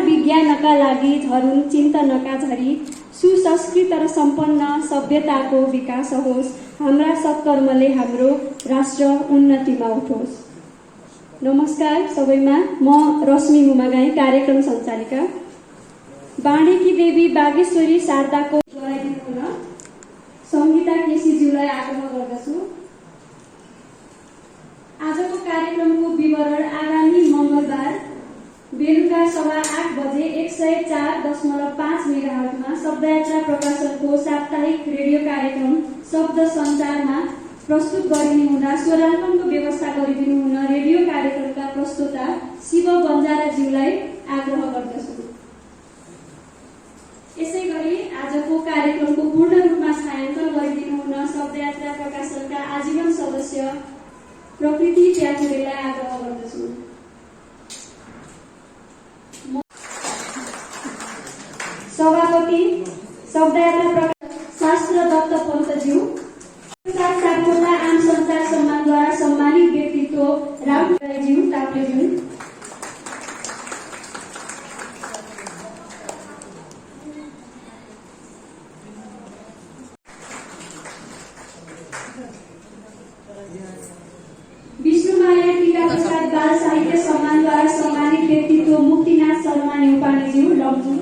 विज्ञानका लागि झरुन चिन्तनका झरी सुसंस्कृत र सम्पन्न सभ्यताको विकास होस्। हाम्रा सत्कर्मले हाम्रो राष्ट्र उन्नतिमा उठोस्। नमस्कार सबैमा, म रश्मि मुमागाई, कार्यक्रम सञ्चालिका। बाँडेकी देवी बागेश्वरी शारदाको गराइदिनुहुन संगीता केसीज्यूलाई आग्रह गर्दछु। आजको कार्यक्रमको विवरण आगामी मंगलबार बेलुका 8:15 बजे 104.5 मेगाहर्जमा शब्दयात्रा प्रकाशनको साप्ताहिक रेडियो कार्यक्रम शब्द सञ्चारमा प्रस्तुत गरिने हुँदा स्वराङ्कनको व्यवस्था गरिदिनु हुन रेडियो कार्यक्रमका प्रस्तोता शिव बन्जाराज्यूलाई आग्रह गर्दछु। यसैगरी आजको कार्यक्रमको पूर्ण रूपमा छायाङ्कन गरिदिनु हुन शब्दयात्रा प्रकाशनका आजीवन सदस्य प्रकृति प्याकुरेलाई आग्रह गर्दछु। सभापति शब्दयात्रा प्रकाश शास्त्र दत्त पन्तज्यू, सापकोटा आम सञ्चार सम्मानद्वारा सम्मानित व्यक्तित्व रामज्यू टाप्लेज्यू, विष्णुमाया टीका प्रसाद बाल साहित्य सम्मानद्वारा सम्मानित व्यक्तित्व मुक्तिनाथ शर्मा नेपालीज्यू लम्जू,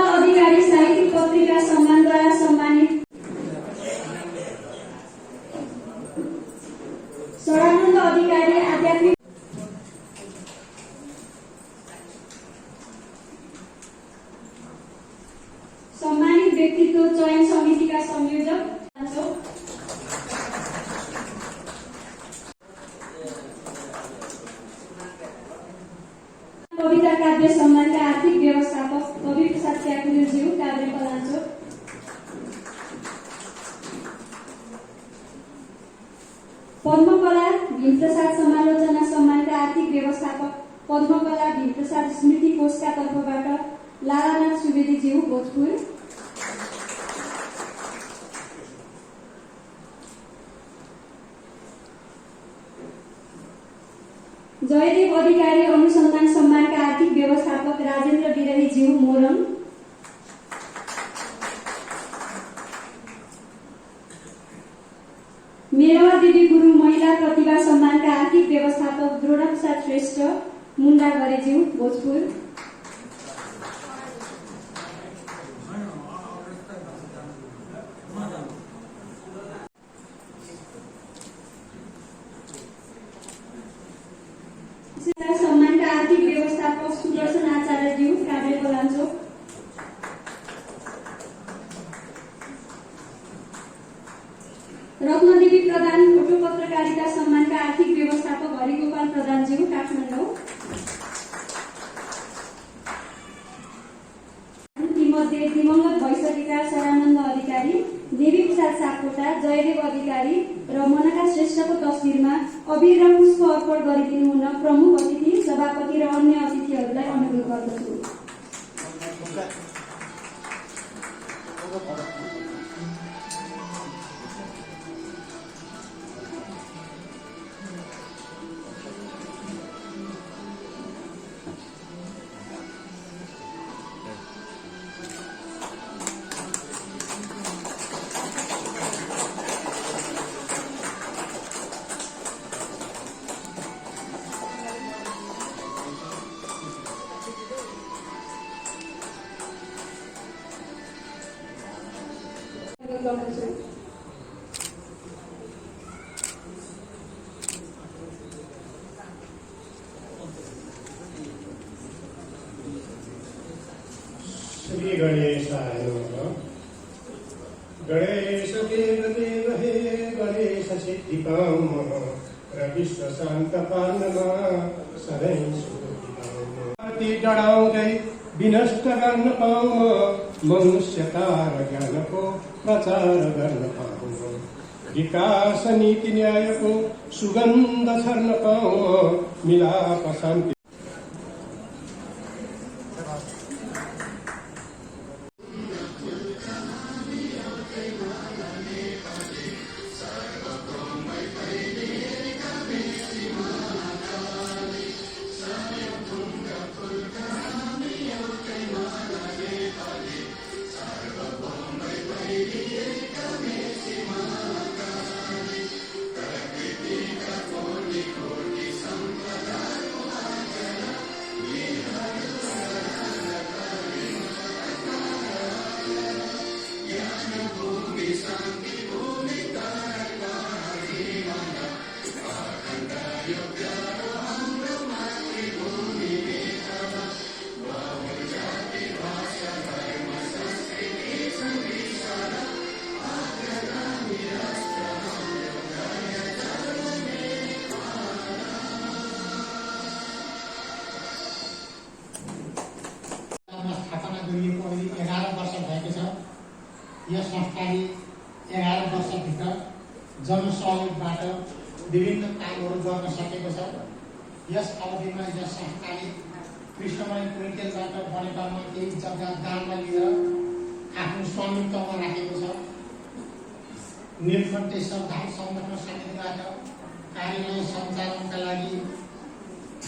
अधिकारी साहित्यिक पत्रिका सम्मानद्वारा सम्मानित सदानन्द अधिकारी आध्यात्मिक सम्मानित व्यक्तित्व चयन समितिका संयोजक कविता काव्य सम्मानका आर्थिक व्यवस्थापक कवि प्रसाद प्याकुरेज्यू काभ्रे पलाञ्चोक, पद्मकला भीमप्रसाद समालोचना सम्मानका आर्थिक व्यवस्थापक पद्मकला भीमप्रसाद स्मृति कोषका तर्फबाट लालानाथ सुवेदीज्यू भोजपुर, जयदेव अधिकारी अनुसन्धान सम्मानका आर्थिक व्यवस्थापक राजेन्द्र विरहीज्यू मोरङ, मेरवा देवी गुरुङ महिला प्रतिभा सम्मानका आर्थिक व्यवस्थापक द्रोणप्रसाद श्रेष्ठ मुन्डा गरेज्यू भोजपुर, सम्मानका आर्थिक व्यवस्थापक सुदर्शन आचार्यज्यू काभ्रे पलाञ्चोक, रत्नदेवी प्रधान फोटो पत्रकारिता सम्मानका आर्थिक व्यवस्थापक हरिगोपाल प्रधानज्यू काठमाडौँ, तीमध्ये दिवंगत भइसकेका सदानन्द अधिकारी, देवी प्रसाद सापकोटा, जयदेव अधिकारी र मनका श्रेष्ठको तस्बिरमा अबिर र पुष्प अर्पण गरिदिनु हुन प्रमुख अतिथि, सभापति र अन्य अतिथिहरूलाई अनुरोध गर्दछु। गणेशाय नमः। गणेश देव देव हे गणेश सिद्धिकाम विश्व शान्त पार्नमा सधैँ सुखी जडाउँदै विनष्ट गर्न पाउँ मनुष्यता र ज्ञानको प्रचार गर्न पाउँ विकास नीति न्यायको सुगन्ध छर्न पाउँ मिलाप शान्ति स्थापना गरिएको अहिले 11 वर्ष भएको छ। यस संस्थाले 11 वर्षभित्र जनसहयोगबाट विभिन्न कामहरू गर्न सकेको छ। यस अवधिमा यस संस्थाले कृष्णमय कुइन्टेलबाट बनेपामा केही जग्गा दानमा लिएर आफ्नो स्वामित्वमा राखेको छ। नीलकण्ठे श्रद्धालु संगठन समितिबाट कार्यालय सञ्चालनका लागि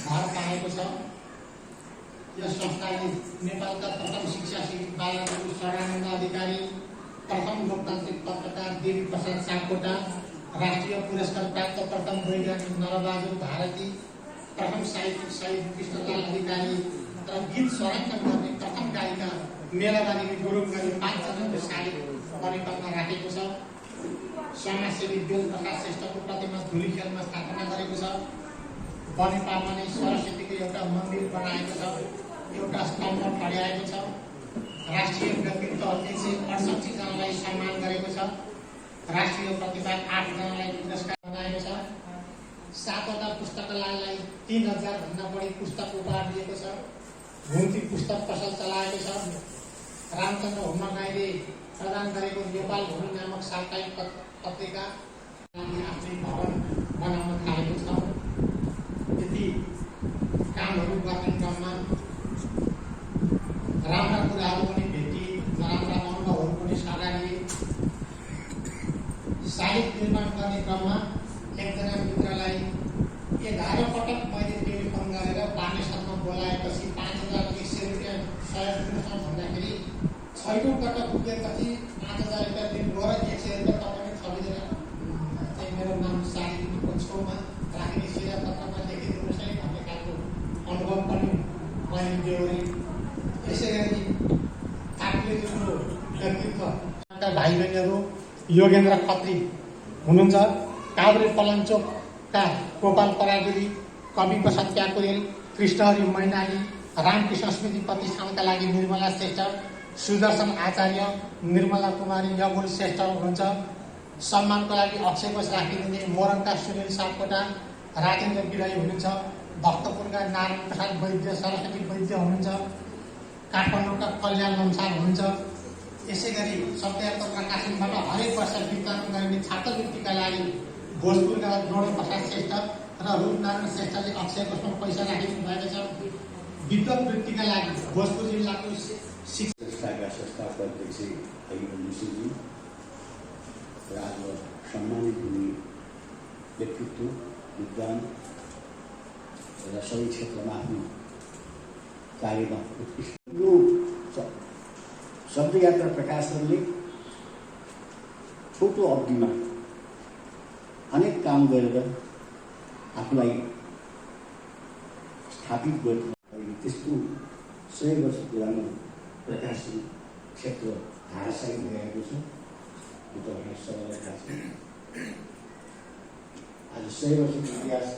घर पाएको छ। यस संस्थाले नेपालका प्रथम शिक्षाशील बालकहरू शरणानन्द अधिकारी, प्रथम लोकतान्त्रिक पत्रकार देवी प्रसाद सापकोटा, राष्ट्रिय पुरस्कार प्राप्त प्रथम वैज्ञानिक नरबहादुर भारती, प्रथम साहित्यिक शहीद कृष्णलाल अधिकारी र गीत स्वराङ्कन गर्ने प्रथम गायिका मेलाबानी गुरुङ गरी 5 जनाको साहित्य बनेपामा राखेको छ। समाजसेवी बेल प्रकाश श्रेष्ठको प्रतिमा धुलीखेलमा स्थापना गरेको छ। बनेपामा नै सरस्वतीको एउटा मन्दिर बनाएको छ, एउटा स्तम्भ फड्याएको छ। राष्ट्रिय व्यक्तित्व 168 जनालाई सम्मान गरेको छ। राष्ट्रिय प्रतिभा 8 जनालाई पुरस्कार बनाएको छ। 7वटा पुस्तकालयलाई 3000 भन्दा बढी पुस्तक उपहार दिएको छ। घुम्ती पुस्तक पसल चलाएको छ। रामचन्द्र हुम्मागाईले प्रदान गरेको नेपाल भूमि नामक साप्ताहिक पत्रिका आफ्नै भवन बनाउन थालेको छ। यति कामहरू गर्ने क्रममा राम्रा कुराहरू पनि भेटी, नराम्रा अनुभवहरू पनि साझा लिए। साहित्य निर्माण गर्ने क्रममा एकजना मित्रलाई 11 पटक मैले टेलिफोन गरेर बानेश्वरमा बोलाएपछि 5100 रुपियाँ सहयोग दिनुहोस् भन्दाखेरि 6औं पटक पुगेपछि 5000 रुपियाँ दिनुभयो र 100 रुपियाँ तपाईँले थपिदिएर चाहिँ मेरो नाम साहित्यको छेउमा राखिने शिलापत्रमा लेखिदिनुहोस् है भन्ने खालको अनुभव पनि मैले बेहोरेँ। यसै गरी काभ्रेजुको व्यक्तित्व भाइ बहिनीहरू योगेन्द्र खत्री हुनुहुन्छ। काभ्रे पलाञ्चोकका गोपाल पराजुली, कवि प्रसाद प्याकुरेल, कृष्णहरि मैनाली, रामकृष्ण स्मृति प्रतिष्ठानका लागि निर्मला श्रेष्ठ, सुदर्शन आचार्य, निर्मला कुमारी यमुल श्रेष्ठ हुनुहुन्छ। सम्मानको लागि अक्षय कोष राखिदिने मोरङका सुनिल सापकोटा, राजेन्द्र बिराई हुनुहुन्छ। भक्तपुरका नारायण प्रसाद वैद्य, सरस्वती वैद्य हुनुहुन्छ। काठमाडौँका कल्याण लम्साल हुनुहुन्छ। यसै गरी सत्यार्थ प्रकाशनबाट हरेक वर्ष वितरण गरिने छात्रवृत्तिका लागि भोजपुरका द्रोण प्रसाद श्रेष्ठ र रूपनारायण श्रेष्ठले अक्षय कोषमा पैसा राखिदिनु भएको छ। विद्वत वृत्तिका लागि भोजपुर जिल्लाको शिक्षाका संस्थाको अध्यक्ष अहिलेजी र आज सम्मानित हुने व्यक्तित्व, विद्वान र सबै क्षेत्रमा आफ्नो कार्यमा उत्कृष्ट यो शब्दयात्रा प्रकाशनले छोटो अवधिमा अनेक काम गरेर आफूलाई स्थापित गर्नु त्यस्तो 100 वर्ष पुरानो प्रकाशन क्षेत्र धाराशायी भइरहेको छ। यो तपाईँलाई सबैलाई थाहा छ। आज 100 वर्षको इतिहास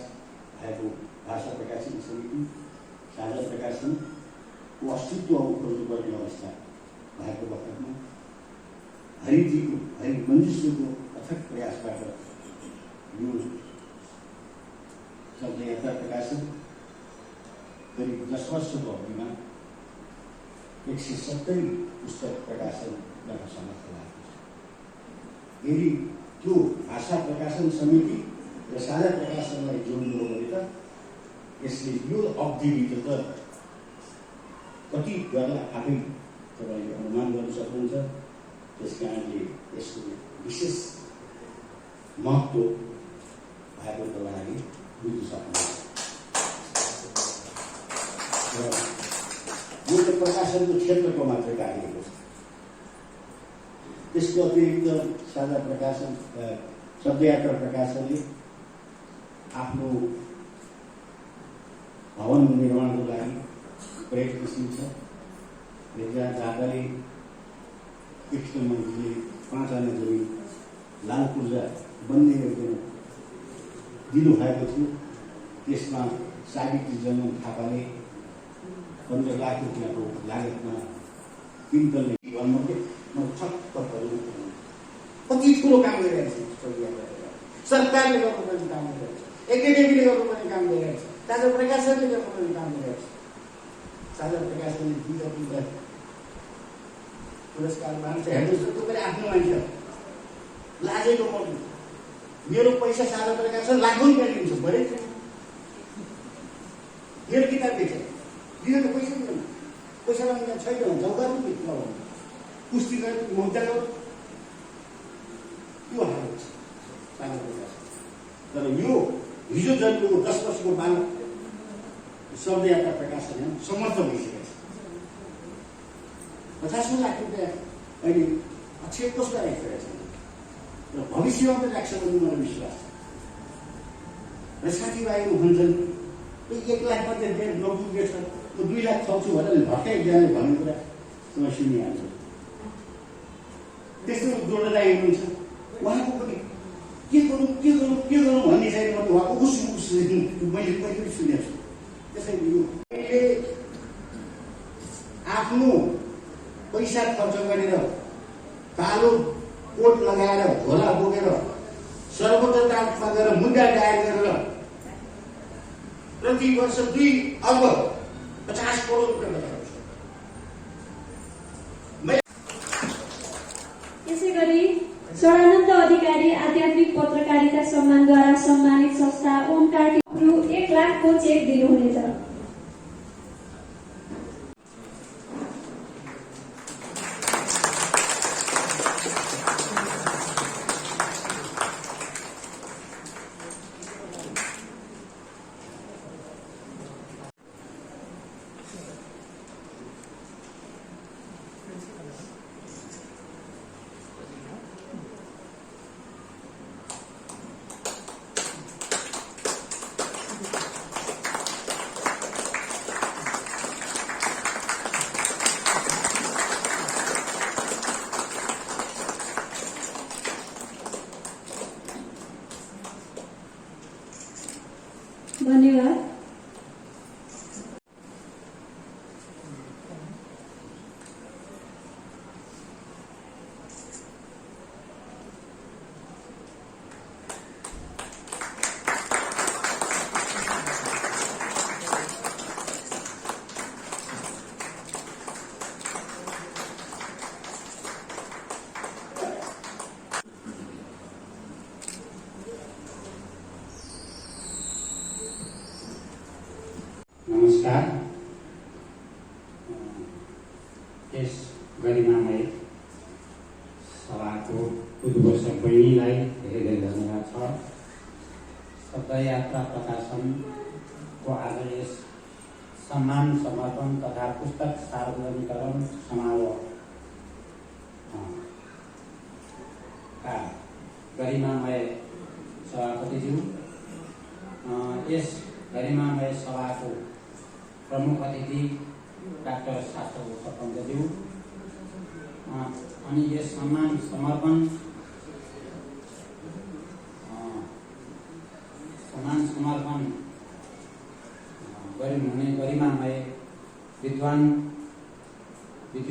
भएको भाषा प्रकाशन समिति, साझा प्रकाशनको अस्तित्व खोज्नुपर्ने अवस्था भएको वखतमा हरिजीको हरि मञ्जुश्रीको अथक प्रयासबाट यो शब्दयात्रा प्रकाशन करिब 10 वर्षको अवधिमा 170 पुस्तक प्रकाशन गर्न समर्थ भएको छ। यदि त्यो भाषा प्रकाशन समिति र साझा प्रकाशनलाई जोड्नु हो भने त यसले यो अवधिभित्र त कति गर्ला आफै तपाईँले अनुमान गर्न सक्नुहुन्छ। त्यस कारणले यसको विशेष महत्त्व भएको तपाईँले बुझ्न सक्नुहुन्छ। यो त प्रकाशनको क्षेत्रको मात्र कार्य हो। त्यसको अतिरिक्त साझा प्रकाशन शब्दयात्रा प्रकाशनले आफ्नो भवन निर्माणको लागि प्रयत्न किसिम छ। जहाँ झापाले कृष्ण मन्त्रीले 5 आना जमिन लाल पूर्जा बन्ने गरिकन दिनुभएको थियो। त्यसमा सावित्री जन्म थापाले 15 लाख रुपियाँको लागतमा 3 तल्ले भवनमध्ये म छक्क परेँ। कति ठुलो काम गरिरहेको छ सरकारले गर्नुपर्ने काम गरिरहेको छ, एकाडेमीले गर्नुपर्ने काम गरिरहेको छ, साझा प्रकाशनले गर्नुपर्ने काम गरिरहेको छ। साझा प्रकाशनले दुईवटा पुरस्कार मान्छ। हेर्नुहोस् त तपाईँ आफ्नो मान्छे लाजेको पर्नु। मेरो पैसा साझा प्रकाशन लाखौँ रुपियाँ लिन्छ बढे मेरो किताब बेच दिनु त पैसा दिनु पैसा लगाउनु छैन जग्गा पनि लगाउनु पुस्ति गर्नु मुद्दा गर्नु त्यो हाल्नु छ साझा प्रकाशन। तर यो हिजो जन्मेको 10 वर्षको बालक शब्दयात्रा प्रकाशन समर्थ भइसकेको छ। 50 लाख रुपियाँ अहिले अक्षय कसलाई राखिरहेको छ र भविष्यमा पनि राख्छ भन्ने मलाई विश्वास छ। र साथीभाइहरू भन्छन् 1 लाख मात्रै नपुगेछ म 2 लाख थप्छु भनेर भट्टै एकजनाले भन्ने कुरा तपाईँ सुनिहाल्छु। त्यस्तो जोडेर हुनुहुन्छ उहाँको पनि के गरौँ भन्ने चाहिँ म उहाँको उस मैले पनि सुनेको छु। त्यसैले यो आफ्नो पैसा खर्च गरेर कालो कोट लगाएर झोला बोकेर सर्वोच्च अदालतमा गएर मुद्दा दायर गरेर प्रति वर्ष 2 अर्ब 50 करोड रुपियाँ लगाएको छ। यसै गरी सदानन्द अधिकारी आध्यात्मिक पत्रकारिता सम्मानद्वारा सम्मानित संस्था ओमकार रु 1 लाखको चेक दिनुहुनेछ। धन्यवाद। नमस्कार। यस गरिमामय सभाको उद्घोषक बहिनीलाई धेरै धन्यवाद छ। शब्दयात्रा प्रकाशनको आज यस सम्मान समर्पण तथा पुस्तक सार्वजनिकरण समारोह का गरिमामय सभापतिज्यू, यस गरिमामय सभाको प्रमुख अतिथि डाक्टर शास्त्र सरपञ्चज्यू अनि यस सम्मान समर्पण गरिनुहुने गरिमामय विद्वान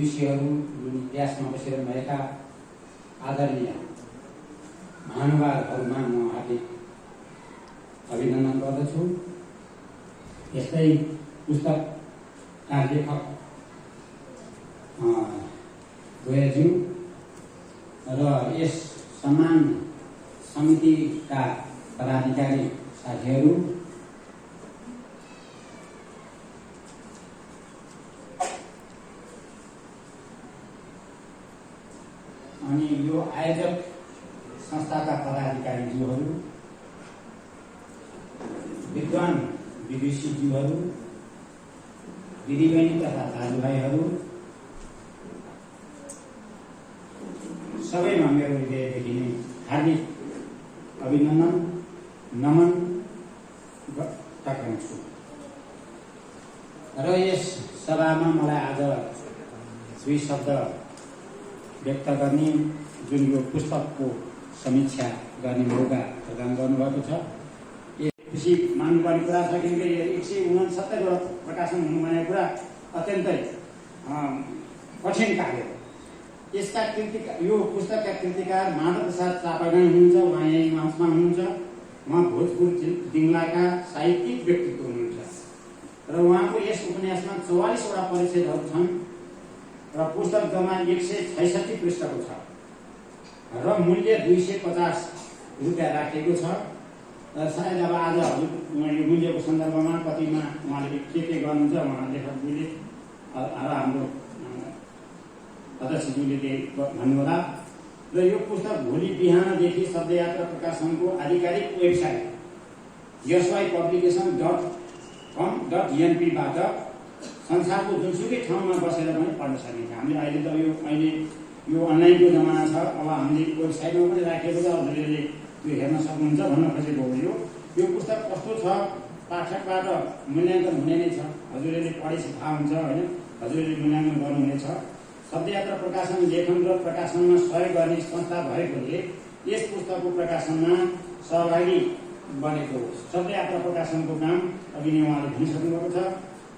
विदुषीहरू जुन इतिहासमा बसेर भएका आदरणीय महानुभावहरूमा म हार्दिक अभिनन्दन गर्दछु। यस्तै पुस्तकका लेखक द्वयज्यू र यस सम्मान समितिका पदाधिकारी साथीहरू, अनि यो आयोजक संस्थाका पदाधिकारीज्यूहरू, विद्वान विदुषीज्यूहरू, दिदीबहिनी तथा दाजुभाइहरू, सबैमा मेरो हृदयदेखि नै हार्दिक अभिनन्दन नमन टक्राउँछु। र यस सभामा मलाई आज दुई शब्द व्यक्त गर्ने, जुन यो पुस्तकको समीक्षा गर्ने मौका प्रदान गर्नुभएको छ, खुसी मान्नुपर्ने कुरा छ। किनकि 169वटा प्रकाशन हुनु भनेको कुरा अत्यन्तै कठिन कार्य हो। यसका यो पुस्तकका कृतिकार माधव प्रसाद चापागाई हुनुहुन्छ। उहाँ यही मञ्चमा हुनुहुन्छ। उहाँ भोजपुर जिल्लाका साहित्यिक व्यक्तित्व हुनुहुन्छ र उहाँको यस उपन्यासमा 44वटा परिच्छेदहरू छन् र पुस्तक जम्मा 166 पृष्ठको छ र मूल्य 250 रुपियाँ राखिएको छ। र सायद अब आज यो मूल्यको सन्दर्भमा कतिमा उहाँले के गर्नुहुन्छ, उहाँ लेखकज्यूले र हाम्रो अध्यक्षज्यूले भन्नुहोला। र यो पुस्तक भोलि बिहानदेखि शब्दयात्रा प्रकाशनको आधिकारिक वेबसाइट sypublication.com.np बाट संसारको जुनसुकै ठाउँमा बसेर पनि पढ्न सकिन्छ। हामीले अहिले यो अनलाइनको जमाना छ। अब हामीले वेबसाइटमा पनि राखेको छ, हजुरहरूले त्यो हेर्न सक्नुहुन्छ भन्न खोजेको हो। यो पुस्तक कस्तो छ, पाठकबाट मूल्याङ्कन हुने नै छ। हजुरहरूले पढेपछि थाहा हुन्छ होइन, हजुरहरूले मूल्याङ्कन गर्नुहुनेछ। शब्दयात्रा प्रकाशन लेखन र प्रकाशनमा सहयोग गर्ने संस्था भएकोले यस पुस्तकको प्रकाशनमा सहभागी बनेको हो। शब्दयात्रा प्रकाशनको काम अघि नै उहाँले भनिसक्नुभएको छ।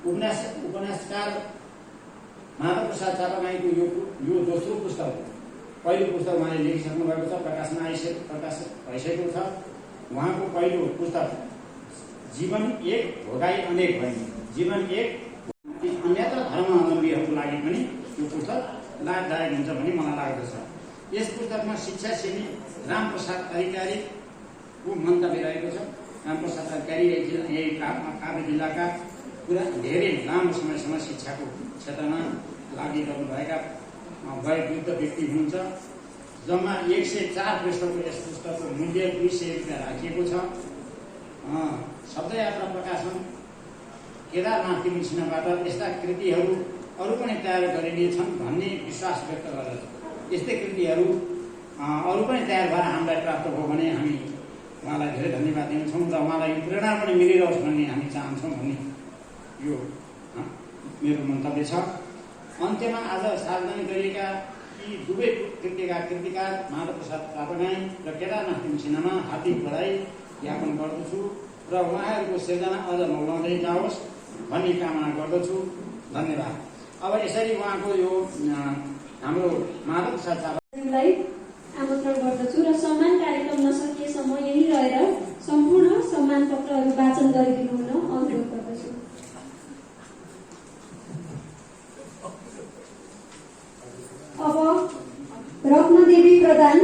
उपन्यासकार माधव प्रसाद चापागाईको यो दोस्रो पुस्तक हो। पहिलो पुस्तक उहाँले लेखिसक्नु भएको छ, प्रकाश भइसकेको छ। उहाँको पहिलो पुस्तक जीवन एक भोगाई अनेक भइन्, जीवन एक अन्यत्र धर्मावलम्बीहरूको लागि पनि यो पुस्तक लाभदायक हुन्छ भन्ने मलाई लाग्दछ। यस पुस्तकमा शिक्षा सेवी रामप्रसाद अधिकारीको मन्तव्य रहेको छ। रामप्रसाद अधिकारी यही काभ्रे जिल्लाका पुरा धेरै लामो समयसम्म शिक्षाको क्षेत्रमा लागिरहनुभएका वयोवृद्ध व्यक्ति हुनुहुन्छ। जम्मा 104 पृष्ठको यस पुस्तकको मूल्य 200 रुपियाँ राखिएको छ। शब्दयात्रा प्रकाशन केदारनाथ तिमीसिंहबाट यस्ता कृतिहरू अरू पनि तयार गरिनेछन् भन्ने विश्वास व्यक्त गर्दछ। यस्तै कृतिहरू अरू पनि तयार भएर हामीलाई प्राप्त भयो भने हामी उहाँलाई धेरै धन्यवाद दिन्छौँ र उहाँलाई प्रेरणा पनि मिलिरहोस् भन्ने हामी चाहन्छौँ भन्ने यो मेरो मन्तव्य छ। अन्त्यमा आज सार्वजनिक गरिएका यी दुवै कृतिकार माधव प्रसाद चापागाई र केदारनाथ तिमीसिंहमा हार्दिक बधाई ज्ञापन गर्दछु र उहाँहरूको सिर्जना अझ मौलाउँदै जाओस् भन्ने कामना गर्दछु। धन्यवाद। अब यसरी उहाँको यो हाम्रो माधव प्रसाद चापागाईलाई आमन्त्रण गर्दछु र सम्मान कार्यक्रम नसकिएसम्म यही रहेर सम्पूर्ण सम्मान पत्रहरू वाचन गरिदिनु हुन अनुरोध गर्दछु। अब रत्नदेवी प्रधान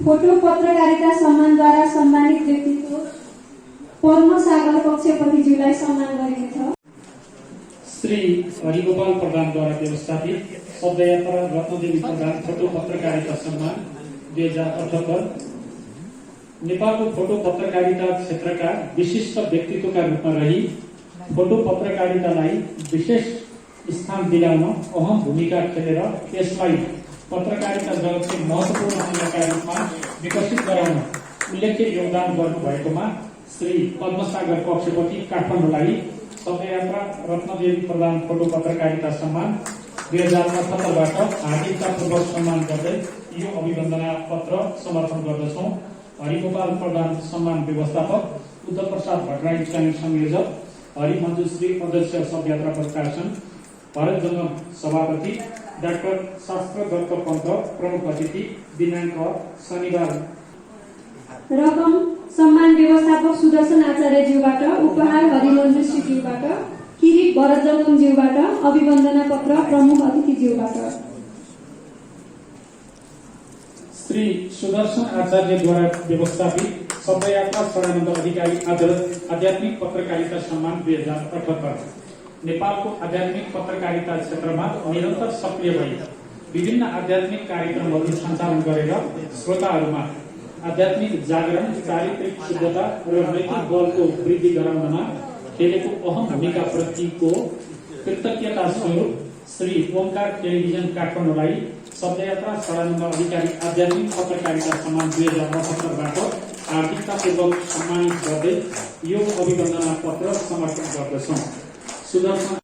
फोटो पत्रकारिता सम्मानद्वारा सम्मानित व्यक्तित्व पद्मसागर पक्षपतिज्यूलाई सम्मान गरिनेछ। श्री हरिगोपाल प्रधानद्वारा व्यवस्थापित शब्दयात्रा रत्नदेवी प्रधान फोटो पत्रकारिता सम्मान 2078 नेपालको फोटो पत्रकारिता क्षेत्रका विशिष्ट व्यक्तित्वका रूपमा रही फोटो पत्रकारितालाई विशेष स्थान दिलाउन अहम भूमिका खेलेर यसलाई पत्रकारिता जगतको महत्वपूर्ण अङ्गका रूपमा विकसित गराउन उल्लेख्य योगदान गर्नुभएकोमा श्री पद्मसागर पक्षपति काठमाडौँलाई शब्दयात्रा रत्नदेवी प्रधान फोटो पत्रकारिता सम्मान 2078बाट हार्दिकतापूर्वक सम्मान गर्दै यो अभिवन्दना पत्र समर्पण गर्दछौँ। हरिगोपाल प्रधान सम्मान व्यवस्थापक, बुद्ध प्रसाद भट्टराई चयन संयोजक, हरिमञ्जुश्री अध्यक्ष शब्दयात्रा प्रकाशन, भरत जङ्गम सभापति डाक्टर शास्त्र दत्त पन्त प्रमुख अतिथि दिनाङ्क शनिबार। रकम सम्मान व्यवस्थापक सुदर्शन आचार्यज्यूबाट, उपहार हरिमन्जु श्रीज्यूबाट, किरीट भरत जङ्गमज्यूबाट, अभिवन्दना पत्र प्रमुख अतिथिज्यूबाट। श्री सुदर्शन आचार्यद्वारा व्यवस्थापित शब्दयात्रा शरणानन्द अधिकारी आध्यात्मिक पत्रकारिता सम्मान 2078 नेपालको आध्यात्मिक पत्रकारिता क्षेत्रमा निरन्तर सक्रिय भई विभिन्न आध्यात्मिक कार्यक्रमहरू सञ्चालन गरेर श्रोताहरूमा आध्यात्मिक जागरण, चारित्रिक शुद्धता र नैतिक बलको वृद्धि गराउनमा खेलेको अहम भूमिका प्रतिको कृतज्ञता स्वरूप श्री ओमकार टेलिभिजन काठमाडौँलाई शब्दयात्रा शरणानन्द अधिकारी आध्यात्मिक पत्रकारिता सम्मान 2078बाट हार्दिकतापूर्वक सम्मानित गर्दै यो अभिवन्दना पत्र समर्पण गर्दछौँ। सुदर्शन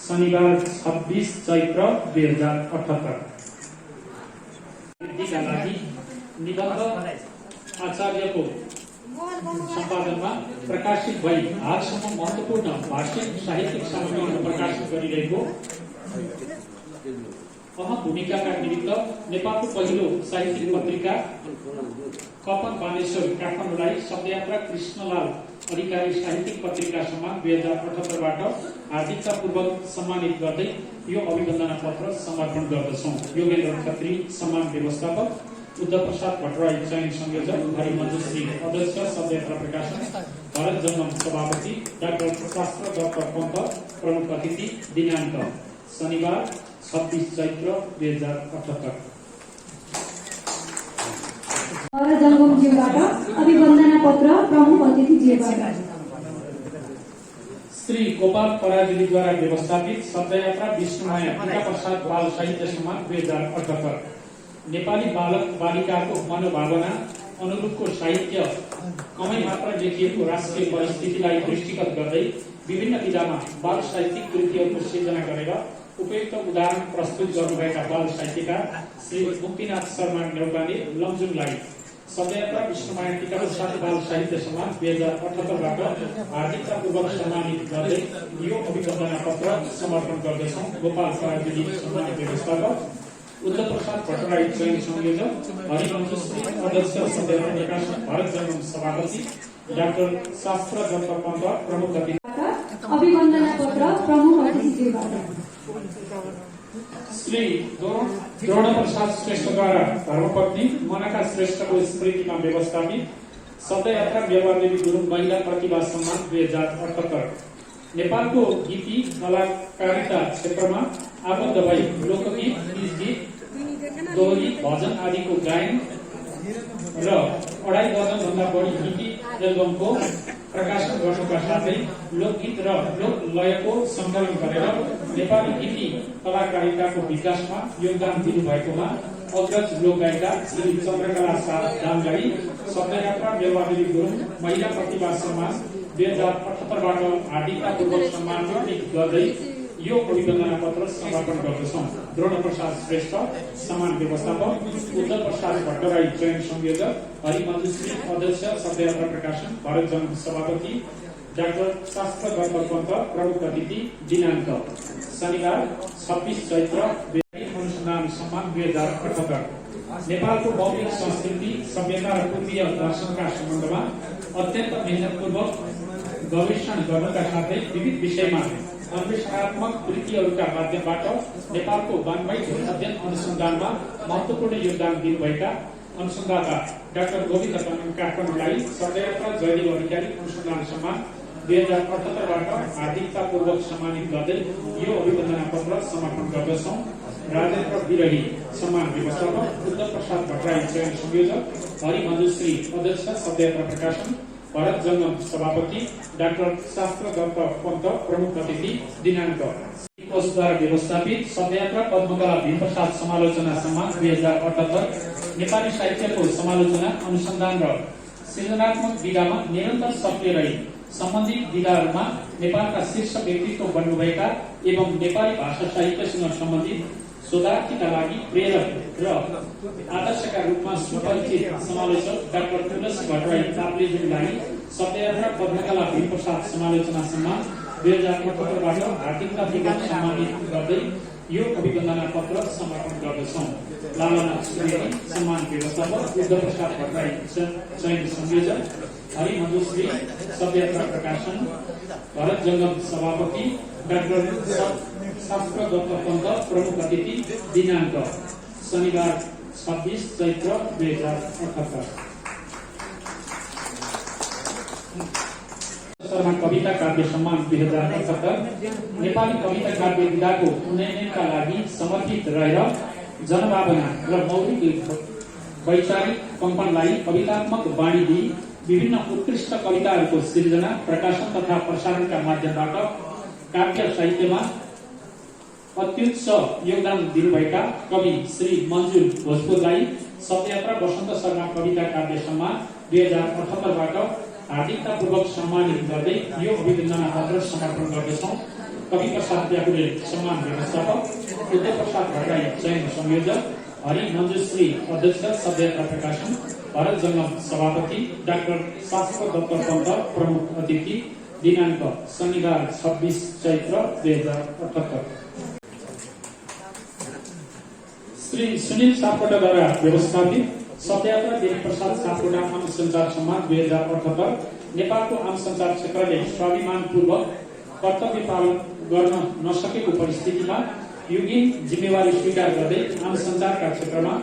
शनिबार 26 चैत्र 2078 का लागि निबन्ध आचार्यको सम्पादनमा प्रकाशित भई हालसम्म महत्त्वपूर्ण भाषिक साहित्यिक सामग्रीहरू प्रकाशित गरिरहेको अहम भूमिकाका निमित्त नेपालको पहिलो साहित्यिक पत्रिका कपन बानेश्वर काठमाडौँलाई शब्दयात्रा कृष्णलाल अधिकारी साहित्यिक पत्रिका सम्मान 2078बाट हार्दिकतापूर्वक सम्मानित गर्दै यो अभिवन्दना पत्र समर्पण गर्दछौँ। योगेन्द्र खत्री सम्मान व्यवस्थापक, उद्धव प्रसाद भट्टराई चयन संयोजक, हरिमन्जु श्री अध्यक्ष शब्दयात्रा प्रकाशन, भरत जङ्गम सभापति डाक्टर शास्त्र दत्त पन्त प्रमुख अतिथि दिनाङ्क शनिबार 26 चैत्र 2078। भरत जङ्गमज्यूबाट अभिवन्दना पत्र प्रमुख अतिथिज्यूबाट। श्री गोपाल पराजुलीद्वारा व्यवस्थापित शब्दयात्रा विष्णुमाया पिता प्रसाद बाल साहित्य सम्मान 2078 नेपाली बालक बालिकाको मनोभावना अनुरूपको साहित्य कमै मात्र लेखिएको राष्ट्रिय परिस्थितिलाई दृष्टिगत गर्दै विभिन्न विधामा बाल साहित्यिक कृतिहरूको सिर्जना गरेर उपयुक्त उदाहरण प्रस्तुत गर्नुभएका बाल साहित्यकार श्री मुक्तिनाथ शर्मा नेउपाने लमजुङलाई शब्दयात्रा विष्णुमाया पिता प्रसाद बाल साहित्य सम्मान 2078बाट हार्दिकतापूर्वक सम्मानित गर्दै यो अभिवन्दना पत्र समर्पण गर्दछौँ। गोपाल पराजुली सम्मान व्यवस्थापक, उद्धव प्रसाद भट्टराई चयन संयोजक, हरिवंश श्री अध्यक्ष शब्दयात्रा प्रकाशन, भरत जङ्गम सभापति डाक्टर शास्त्र दत्त पन्त प्रमुख अतिथि। अभिवन्दना पत्र प्रमुख अतिथिज्यूबाट। श्री द्रोण प्रसाद श्रेष्ठद्वारा धर्मपत्नी मनका श्रेष्ठको स्मृतिमा व्यवस्थापित शब्दयात्रा व्यवहारदेवी गुरुङ महिला प्रतिभा सम्मान 2078 नेपालको गीति कलाकारिता क्षेत्रमा आबद्ध भई लोकगीत, गीत, दोहोरी, भजन आदिको गायन र 2.5 दर्जन भन्दा बढी गीति एल्बमको प्रकाशन गर्नुका साथै लोकगीत र लोक लयको सङ्कलन गरेर नेपाली गीति कलाकारिताको विकासमा योगदान दिनुभएकोमा अग्रज लोक गायिका श्री चन्द्रकला दामलाई शब्दयात्रा व्यवहारदेवी गुरुङ महिला प्रतिभा सम्मान 2078बाट हार्दिकतापूर्वक सम्मानित गर्दै यो अभिवन्दना पत्र समर्पण गर्दछौँ। द्रोण प्रसाद श्रेष्ठ सम्मान व्यवस्थापक, उद्धव प्रसाद भट्टराई चयन संयोजक, हरिमन्जु श्री अध्यक्ष शब्दयात्रा प्रकाशन, भरत जङ्गम सभापति डाक्टर शास्त्र दत्त पन्त प्रमुख अतिथि दिनाङ्क शनिबार 26 चैत्र अनुसन्धान सम्मान 2078 नेपालको बौद्धिक संस्कृति, सभ्यता र पूर्वीय दर्शनका सम्बन्धमा अत्यन्त मेहनतपूर्वक गवेषण गर्नका साथै विविध विषयमा अन्वेषणात्मक कृतिहरूका माध्यमबाट नेपालको वाङ्मय अध्ययन अनुसन्धानमा महत्त्वपूर्ण योगदान दिनुभएका अनुसन्धाता डाक्टर गोविन्द काठमाडौँलाई शब्दयात्रा जयदेव अधिकारी अनुसन्धान सम्मान 2078बाट हार्दिकतापूर्वक सम्मानित गर्दै यो अभिवन्दना पत्र समर्पण गर्दछौँ। राजेन्द्र विरही सम्मान व्यवस्थापक, उद्धव प्रसाद भट्टराई चयन संयोजक, हरिमन्जु श्री अध्यक्ष शब्दयात्रा प्रकाशन, भरत जङ्गम सभापति डाक्टर शास्त्र दत्त पन्त प्रमुख अतिथि दिनाङ्क कोषद्वारा व्यवस्थापित शब्दयात्रा पद्मकला भीमप्रसाद समालोचना सम्मान 2078 नेपाली साहित्यको समालोचना, अनुसन्धान र सृजनात्मक विधामा निरन्तर सक्रिय रही सम्बन्धित विधाहरूमा नेपालका शीर्ष व्यक्तित्व बन्नुभएका एवं नेपाली भाषा साहित्यसँग सम्बन्धित शोधार्थीका लागि प्रेरक र आदर्शका रूपमा सुपरिचित समालोचक डाक्टर तुलसी भट्टराई ताप्लेजुङलाई शब्दयात्रा पद्मकला भीमप्रसाद समालोचना सम्मान 2078बाट हार्दिकतापूर्वक सम्मानित गर्दै यो अभिवन्दना पत्र समर्पण गर्दछौँ। लालना स्मृति सम्मान व्यवस्थापक बुद्धप्रसाद भट्टराई चयन संयोजक, हरि मधुश्री शवयात्रा प्रकाशन, भरत जङ्गम सभापति, डाक्टर शास्त्र दत्त पन्त प्रमुख अतिथि, दिनाङ्क शनिबार 26 चैत्र 2078। शर्मा कविता काव्य सम्मान 2078 नेपाली कविता काव्य विधाको उन्नयनका लागि समर्पित रहेर जनभावना र मौलिक वैचारिक कम्पनलाई कवितात्मक बाणी दिई विभिन्न उत्कृष्ट कविताहरूको सृजना, प्रकाशन तथा प्रसारणका माध्यमबाट काव्य साहित्यमा अत्युच्च योगदान दिनुभएका कवि श्री मन्जुल भोजपुरलाई शवयात्रा वसन्त शर्मा कविता काव्य सम्मान 2078बाट हार्दिकतापूर्वक सम्मानित गर्दै यो अभिवन्दना पत्र समर्पण गर्दछौँ। कवि प्रसाद ब्याकुले सम्मान व्यवस्थापक, बुद्धप्रसाद भट्टराई चयन संयोजक, हरि मञ्जुश्री अध्यक्ष शवयात्रा प्रकाशन, भरत जङ्गम सभापति, डाक्टर शास्त्र दत्त पन्त प्रमुख अतिथि, दिनाङ्क शनिबार 26 चैत्र 2078। श्री सुनिल सापकोटाद्वारा व्यवस्थापित शवयात्रा देवी प्रसाद सापकोटा आम सञ्चार सम्मान 2078 नेपालको आम सञ्चार क्षेत्रले स्वाभिमानपूर्वक कर्तव्य पालन गर्न नसकेको परिस्थितिमा युगीन जिम्मेवारी स्वीकार गर्दै आम सञ्चारका क्षेत्रमा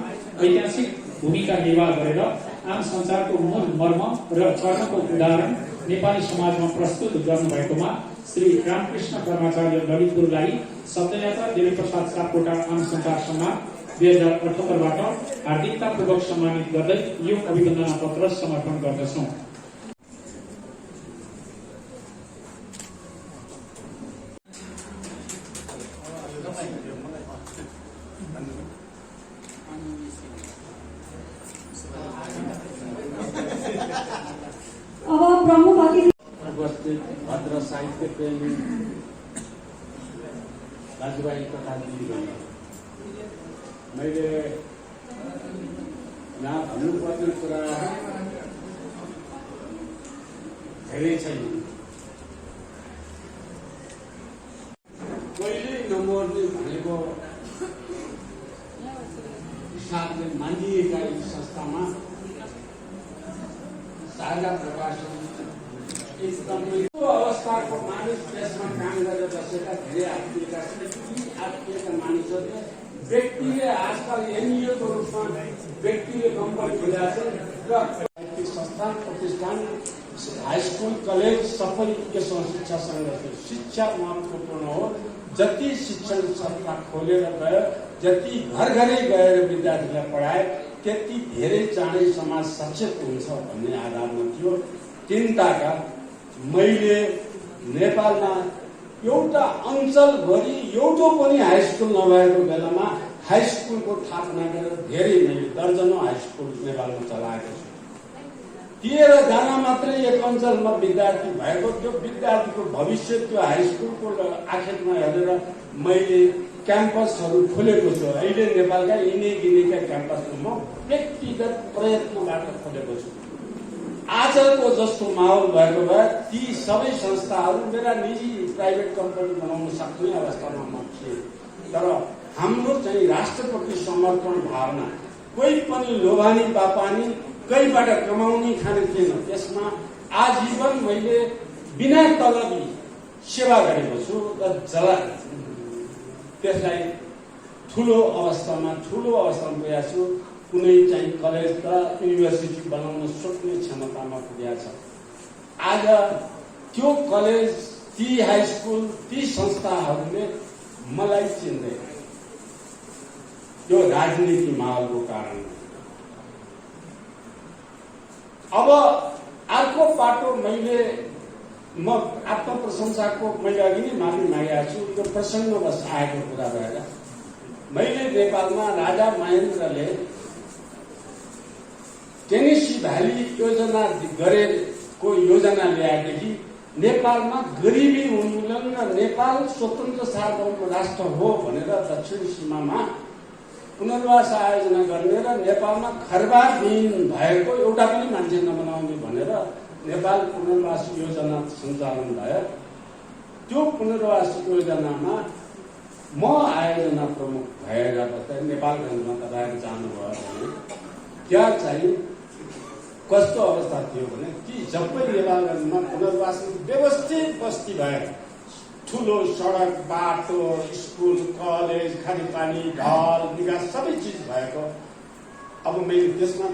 ऐतिहासिक भूमिका निर्वाह गरेर आम सञ्चारको मूल मर्म र कर्मको उदाहरण नेपाली समाजमा प्रस्तुत गर्नुभएकोमा श्री रामकृष्ण कर्माचार्य ललितपुरलाई शवयात्रा देवी प्रसाद सापकोटा आम सञ्चार सम्मान 2078बाट हार्दिकतापूर्वक सम्मानित गर्दै यो अभिवन्दना पत्र समर्पण गर्दछौँ। अब प्रमुख अतिथि उपस्थित भद्र साहित्य प्रेमी दाजुभाइ तथा दिदीबहिनी, मैले यहाँ भन्नुपर्ने कुरा धेरै छैन। कहिले नमर्ने भनेको हिसाबले मानिएका यी संस्थामा साझा प्रकाशन एकदमै अवस्थाको मानिस त्यसमा काम गरेर बसेका धेरै आत्मीयका मानिसहरूले व्यक्तिले आजकल एनजिओको रूपमा व्यक्तिले कम्पनी खोलेको छ र संस्थान प्रतिष्ठान हाई स्कुल कलेज सबै यसमा शिक्षासँग शिक्षा महत्त्वपूर्ण हो। जति शिक्षण संस्था खोलेर गयो, जति घर घरै गएर विद्यार्थीलाई पढाए त्यति धेरै चाँडै समाज सचेत हुन्छ भन्ने आधारमा थियो। चिन्ताका मैले नेपालमा एउटा अञ्चलभरि एउटो पनि हाई स्कुल नभएको बेलामा हाई स्कुलको स्थापना गरेर धेरै मैले दर्जनौं हाई स्कुल नेपालमा चलाएको छु। 13 जना मात्रै एक अञ्चलमा विद्यार्थी भएको, त्यो विद्यार्थीको भविष्य त्यो हाई स्कुलको आखेटमा हेरेर मैले क्याम्पसहरू खोलेको छु। अहिले नेपालका यिनै गिनेका क्याम्पसहरू म व्यक्तिगत प्रयत्नबाट खोलेको छु। आजको जस्तो माहौल भएको भए ती सबै संस्थाहरू मेरा निजी प्राइभेट कम्पनी बनाउन सक्ने अवस्थामा म थिएँ। तर हाम्रो चाहिँ राष्ट्रप्रति समर्पण भावना, कोही पनि लोभानी पापानी कहीँबाट कमाउने खाने थिएन। त्यसमा आजीवन मैले बिना तलबी सेवा गरेको छु र त्यसलाई ठुलो अवस्थामा पुगेको छु। कुनै चाहिँ कलेज र युनिभर्सिटी बनाउन सक्ने क्षमतामा पुगेको छ। आज त्यो कलेज, ती हाई स्कुल, ती संस्थाहरूले मलाई चिन्दैन, त्यो राजनीति माहौलको कारण। अब अर्को पाटो म आत्मप्रशंसाको मैले अघि नै माफी मागेको छु। यो प्रसङ्गवश आएको कुरा भएर मैले नेपालमा राजा महेन्द्रले टेनेसी भ्याली योजना गरेको योजना ल्याएदेखि नेपालमा गरिबी उन्मूलन र नेपाल स्वतन्त्र सार्वभौम राष्ट्र हो भनेर दक्षिण सीमामा पुनर्वास आयोजना गर्ने र नेपालमा खरबारविहीन भएको एउटा पनि मान्छे नबनाउने भनेर नेपाल पुनर्वास योजना सञ्चालन भयो। त्यो पुनर्वास योजनामा म आयोजना प्रमुख भएर बस्दा नेपालगञ्जमा तपाईँहरू जानुभयो भने त्यहाँ चाहिँ कस्तो अवस्था थियो भने ती सबै नेपालगञ्जमा पुनर्वास व्यवस्थित बस्ती भए ठुलो सडक बाटो स्कुल कलेज खानेपानी ढल विकास सबै चिज भएको। अब मैले त्यसमा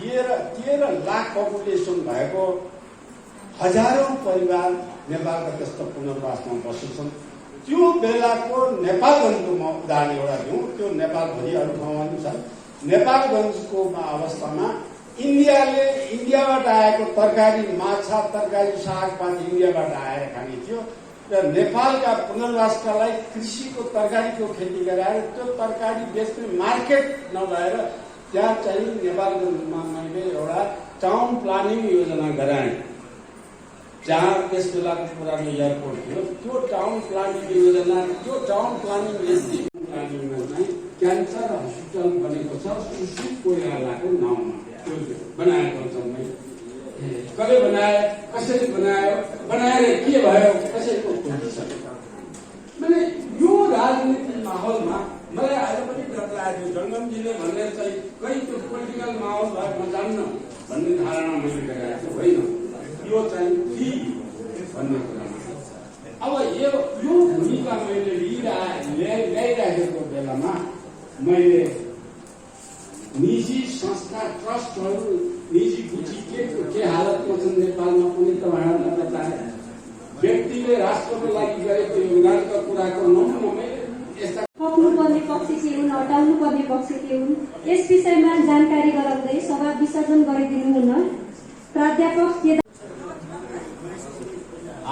13 लाख पपुलेसन भएको हजारौं परिवार नेपालका त्यस्तो पुनर्वासमा बसेछन्। त्यो बेलाको नेपालगञ्जको म उदाहरण एउटा दिउँ। त्यो नेपालभरि अरू ठाउँमा पनि छ। नेपालगञ्जको अवस्थामा इन्डियाबाट आएको तरकारी माछा तरकारी सागपात इन्डियाबाट आएर खाने थियो र नेपालका पुनर्वासका लागि कृषिको तरकारीको खेती गराएर त्यो तरकारी बेच्ने मार्केट नभएर त्यहाँ चाहिँ नेपालगञ्जमा मैले एउटा टाउन प्लानिङ योजना गराएँ। जहाँ त्यस बेलाको पुरानो एयरपोर्ट थियो त्यो टाउन प्लानिङ योजना त्यो टाउन प्लानिङमा चाहिँ क्यान्सर हस्पिटल बनेको छ सुशील कोइरालाको नाउँमा। त्यो बनाएको छ मैले। कसले बनायो कसरी बनायो बनाएर के भयो कसैको खोजी छ। मैले यो राजनीतिक माहौलमा मलाई आज पनि डर लाग्यो। जङ्गमजीले भन्ने चाहिँ कहीँ त्यो पोलिटिकल माहौल भयो म जान्न भन्ने धारणा मैले गरेको छु। होइन, यो चाहिँ भन्ने कुरामा अब यो भूमिका मैले ल्याइराखेको बेलामा मैले निजी संस्था ट्रस्टहरू निजी गुठी के हालतमा छन् नेपालमा पनि तपाईँहरूलाई बताए। व्यक्तिले राष्ट्रको लागि गरेको योगदानका कुरा गर्नु न मैले यस्ता थप्नुपर्ने पक्ष के हुन् हटाउनु पर्ने पक्ष के हुन् यस विषयमा जानकारी गराउँदै सभा विसर्जन गरिदिनु हुन प्राध्यापक के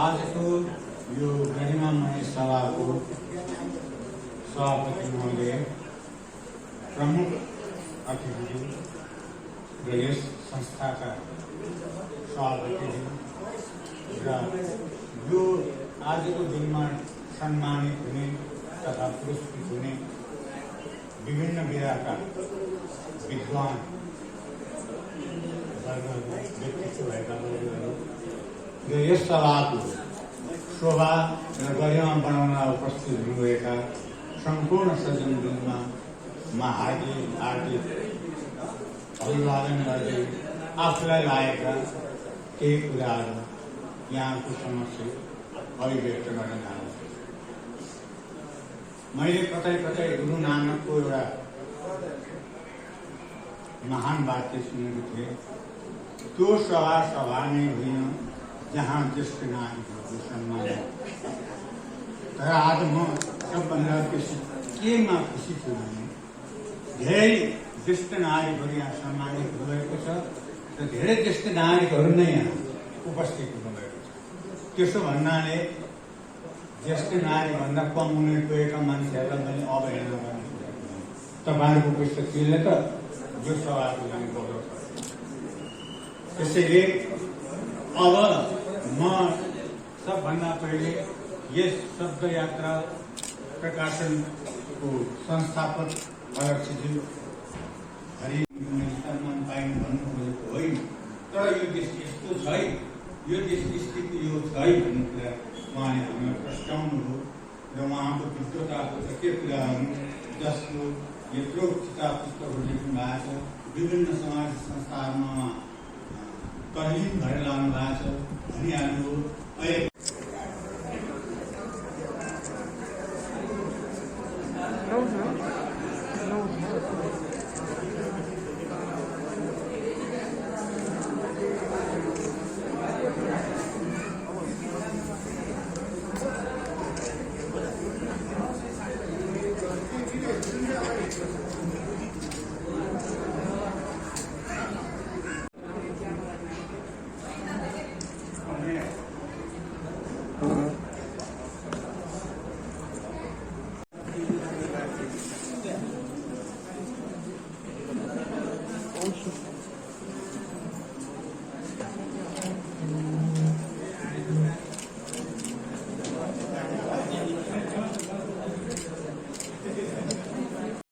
आजको यो गरिमामय सभाको सभापति महोदय, प्रमुख अतिथिज्यू र यस संस्थाका सभापतिज्यू र यो आजको दिनमा सम्मानित हुने तथा पुरस्कृत हुने विभिन्न विधाका विद्वान व्यक्तित्व भएका वर्गहरू र यस सभाको शोभा र गरिमा बनाउन उपस्थित हुनुभएका सम्पूर्ण सज्जनवृन्दमा म हार्दिक अभिवादन गर्दै आफूलाई लागेका केही कुराहरू यहाँको समक्ष अभिव्यक्त गर्न चाहन्छु। मैले कतै गुरु नानकको एउटा महान वाक्य सुनेको थिएँ। त्यो सभा नै होइन जहाँ ज्येष्ठ नागरिकहरूको सम्मान। तर आज म सबभन्दा केमा खुसी छु भने धेरै ज्येष्ठ नागरिकहरू यहाँ सम्मानित हुनुभएको छ र धेरै ज्येष्ठ नागरिकहरू नै यहाँ उपस्थित हुनुभएको छ। त्यसो भन्नाले ज्येष्ठ नागरिकभन्दा कम उमेर गएका मान्छेहरूलाई मैले अवहेलना गर्न सक्दिनँ। तपाईँहरूको पुस्तकले त यो सभाको लागि गौरव छ। त्यसैले अब म सबभन्दा पहिले यस शब्द यात्रा प्रकाशनको संस्थापक अध्यक्षज्यू हरि सम्मान पाइनु भन्नु खोजेको होइन। तर यो देश यस्तो छ, यो देशको स्थिति यो छ भन्ने कुरा उहाँले हामीलाई प्रस्ताउनु हो र उहाँको विद्वताको त के कुराहरू जसको यत्रो किताब पुस्तकहरू लेख्नु भएको छ, विभिन्न समाज संस्थाहरूमा तल्लीन भएर लानु भएको छ भनिहाल्नु हो।